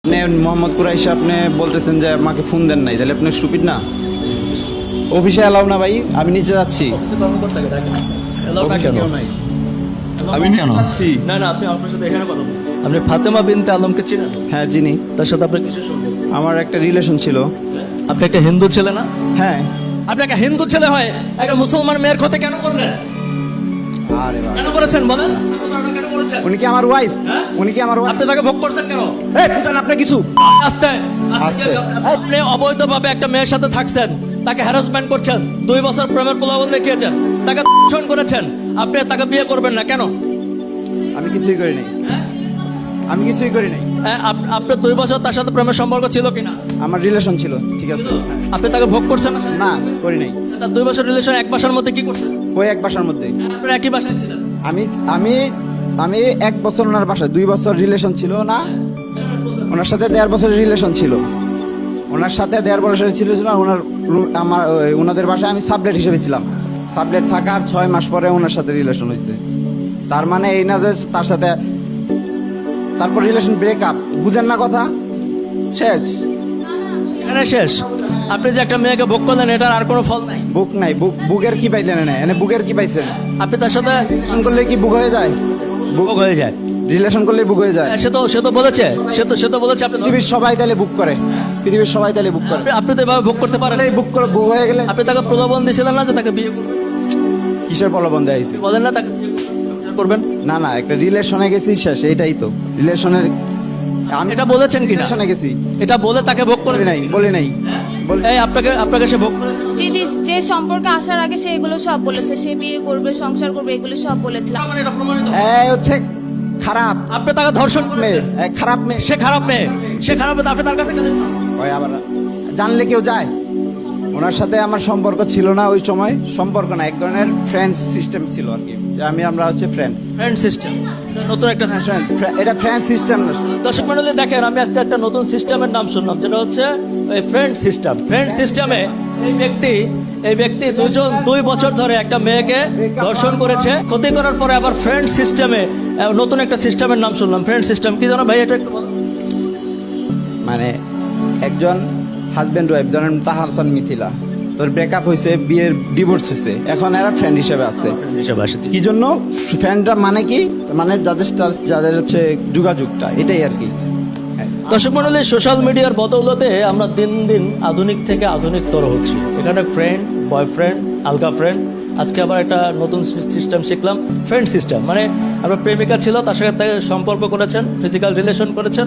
আপনি মোহাম্মদপুর এসে আপনি বলতেছেন যে আমাকে ফোন দেন নাই, তাহলে আপনি স্টুপিড না? অফিসে এলাও না ভাই, আমি নিচে যাচ্ছি। আমি কেন যাচ্ছি। না না, আপনি আপনার সাথে এখানে কথা বলুন। আপনি ফাতেমা বিনতে আলমকে চিনেন? হ্যাঁ চিনি। তার সাথে আপনার কিসের সম্পর্ক? আমার একটা রিলেশন ছিল। আপনি একটা হিন্দু ছেলে না? হ্যাঁ। আপনি একটা হিন্দু ছেলে হয় একটা মুসলমান মেয়ের ক্ষতি কেন করলেন? আরে বাবা, কেন করেছেন বলেন? কেন করেছেন? উনি কি আমার ওয়াইফ? হ্যাঁ? উনি কি আমার ওয়াইফ? আপনি তাকে ভোগ করছেন কেন? এই বুঝেন আপনি কিছু। আস্তে আস্তে। আপনি অবৈধভাবে একটা মেয়ের সাথে থাকছেন, তাকে হ্যারাসমেন্ট করছেন, 2 বছর প্রেমের প্রলোভন দেখিয়েছেন, তাকে ধর্ষণ করেছেন, আপনি তাকে বিয়ে করবেন না কেন? আমি কিছুই করি নাই। আমি কিছুই করি নাই। আপনার 2 বছর তার সাথে প্রেমের সম্পর্ক ছিল কিনা? আমার রিলেশন ছিল, ঠিক আছে। হ্যাঁ। আপনি তাকে ভোগ করছেন না? না করি নাই। তার 2 বছর রিলেশন এক বাসার মধ্যে কি করছেন? ওই এক বাসার মধ্যে। আপনারা একই বাসায় ছিলেন? আমি আমি আমি 1 বছর ওনার বাসায়, 2 বছর রিলেশন ছিল না। ওনার সাথে 1.5 বছরের রিলেশন ছিল। ওনার সাথে 1.5 বছরের ছিল না। ওনাদের বাসায় আমি সাবলেট হিসেবে ছিলাম। সাবলেট থাকার 6 মাস পরে ওনার সাথে রিলেশন হয়েছে। তার মানে এই না যে তার সাথে তারপর রিলেশন ব্রেকআপ। বুঝেন না কথা? শেষ। এখানে শেষ? আপনি যে একটা মেয়েকে ভোগ করলেন, এটার আর কোনো ফল নাই? বুক নাই। বুকের কি পাইলেন? এনে বুকের কি পাইছেন? আপনি তার সাথে রিলেশন করলে কি বুক হয়ে যায়? ভোগ হয়ে যায়? রিলেশন করলে বুক হয়ে যায়? সে তো বলেছে, সে তো বলেছে আপনি পৃথিবীর সবাই তাহলে বুক করে। পৃথিবীর সবাই তাহলে বুক করে। আপনি তো এভাবে ভোগ করতে পারেন? বুক করে বুক হয়ে গেলে আপনি তাকে প্রলোভন দিয়েছিলেন না যে তাকে বিয়ে করবেন? কিসের প্রলোভন দেয়াইছে? বলেন না তাকে বিয়ে করবেন? না না, একটা রিলেশনে গেছি, শেষ। এটাই তো রিলেশনের। আমি এটা বলেছেন কিনা? রিলেশনে গেছি। এটা বলে তাকে ভোগ করে বলি নাই, বলি নাই। এই আপনাকে সে ভোগ করে দিদি যে সম্পর্কে আসার আগে সে এগুলো সব বলেছে, সে বিয়ে করবে, সংসার করবে, এগুলো সব বলেছিল। মানে এটা প্রমাণিত? এই হচ্ছে খারাপ আপনি তাকে ধর্ষণ মেয়ে, করেছেন। খারাপ মেয়ে। সে খারাপ মেয়ে, সে খারাপ মেয়ে, আপনি তার কাছে গেলেন না? ওই আবার জানলে কেউ যায়? ওনার সাথে আমার সম্পর্ক ছিল না ওই সময়। সম্পর্ক না, এক ধরনের ফ্রেন্ড সিস্টেম ছিল আর কি। যে আমরা হচ্ছে ফ্রেন্ড। ফ্রেন্ড সিস্টেম, নতুন একটা সিস্টেম। এটা ফ্রেন্ড সিস্টেম না। দর্শক মণ্ডলী দেখেন, আমি আজকে একটা নতুন সিস্টেমের নাম শুনলাম, যেটা হচ্ছে ফ্রেন্ড সিস্টেম। ফ্রেন্ড সিস্টেমে এই ব্যক্তি 2 বছর ধরে একটা মেয়েকে ধর্ষণ করেছে, ক্ষতি করার পরে আবার ফ্রেন্ড সিস্টেমে নতুন একটা সিস্টেমের নাম শুনলাম। ফ্রেন্ড সিস্টেম কি জানো ভাই? এটা একটু বলো। মানে একজন হাজবেন্ড ওয়াইফ, ধরেন তাহার হাসান মিথিলা, তোর ব্রেকআপ হয়েছে, বিয়ের ডিভোর্স হয়েছে, এখন এরা ফ্রেন্ড হিসেবে আছে। কি জন্য ফ্রেন্ডরা? মানে কি? মানে যাদের হচ্ছে যোগাযোগটা, এটাই আর কি। দর্শক মণ্ডলী, সোশ্যাল মিডিয়ার বদৌলতে আমরা দিন দিন আধুনিক থেকে আধুনিকতর হচ্ছি। এখানে ফ্রেন্ড, বয়ফ্রেন্ড, আলগা ফ্রেন্ড, আজকে আবার একটা নতুন সিস্টেম শিখলাম, ফ্রেন্ড সিস্টেম। মানে আপনার প্রেমিকা ছিল, তার সাথে তাকে সম্পর্ক করেছেন, ফিজিক্যাল রিলেশন করেছেন,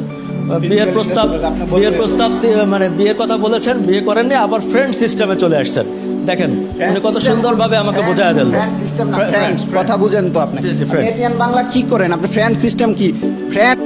বিয়ের প্রস্তাব দিয়ে মানে বিয়ের কথা বলেছেন, বিয়ে করেননি, আবার ফ্রেন্ড সিস্টেমে চলে আসছেন। দেখেন উনি কত সুন্দরভাবে আমাকে বোঝায় দিলেন। কথা বুঝেন তো আপনি? জি, friend। এটিএন বাংলা কি করেন আপনি? ফ্রেন্ড সিস্টেম কি? ফ্রেন্ড